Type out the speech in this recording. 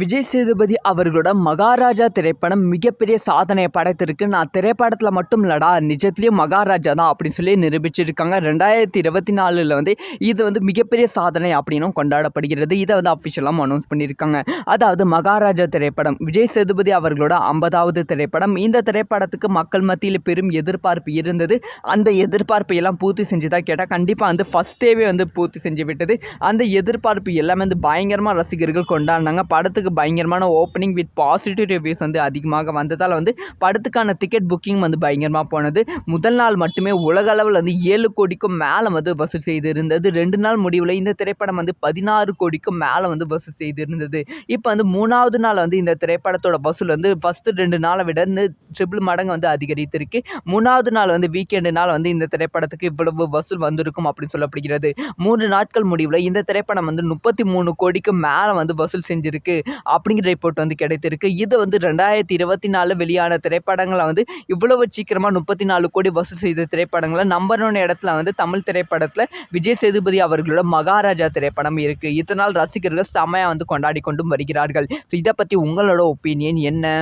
விஜய் சேதுபதி அவர்களோட மகாராஜா திரைப்படம் மிகப்பெரிய சாதனையை படைத்திருக்கு. நான் திரைப்படத்தில் மட்டும் இல்லடா, நிஜத்துலேயும் மகாராஜா தான் அப்படின்னு சொல்லி நிரூபிச்சிருக்காங்க. 2024 இது மிகப்பெரிய சாதனை அப்படின்னும் கொண்டாடப்படுகிறது. இதை அஃபிஷியலாக அனௌன்ஸ் பண்ணியிருக்காங்க. அதாவது மகாராஜா திரைப்படம் விஜய் சேதுபதி அவர்களோட 50வது திரைப்படம். இந்த திரைப்படத்துக்கு மக்கள் மத்தியில் பெரும் எதிர்பார்ப்பு இருந்தது. அந்த எதிர்பார்ப்பை எல்லாம் பூர்த்தி செஞ்சுதா கேட்டால் கண்டிப்பாக ஃபர்ஸ்ட் டேவே பூர்த்தி செஞ்சு விட்டது. அந்த எதிர்பார்ப்பு எல்லாமே பயங்கரமாக ரசிகர்கள் கொண்டாடினாங்க. படத்துக்கு பயங்கரமான ஓப்பனிங் வித் பாசிட்டிவ் ரிவ்யூஸ் அதிகமாக வந்ததால் படத்துக்கான டிக்கெட் புக்கிங் பயங்கரமாக போனது. முதல் நாள் மட்டுமே உலக அளவில் 7 கோடிக்கும் மேலே வசூல் செய்திருந்தது. 2 நாள் முடிவில் இந்த திரைப்படம் 16 கோடிக்கும் மேலே வசூல் செய்திருந்தது. இப்போ 3வது நாள் இந்த திரைப்படத்தோட வசூல் ஃபர்ஸ்ட் 2 நாளை விட ட்ரிபிள் மடங்கு அதிகரித்திருக்கு. 3வது நாள் வீக்கெண்டு நாள் இந்த திரைப்படத்துக்கு இவ்வளவு வசூல் வந்திருக்கும் அப்படின்னு சொல்லப்படுகிறது. 3 நாட்கள் முடிவில் இந்த திரைப்படம் 33 கோடிக்கு மேலே வசூல் செஞ்சிருக்கு அப்படிங்கிற ரிப்போர்ட் கிடைத்திருக்கு. இது 2024 வெளியான திரைப்படங்களை இவ்வளவு சீக்கிரமாக 34 கோடி வசூல் செய்த திரைப்படங்களை நம்பர் 1 இடத்துல தமிழ் திரைப்படத்தில் விஜய் சேதுபதி அவர்களோட மகாராஜா திரைப்படம் இருக்கு. இதனால் ரசிகர்கள் செமையாக கொண்டாடி கொண்டும் வருகிறார்கள். இதை பற்றி உங்களோட ஒப்பீனியன் என்ன?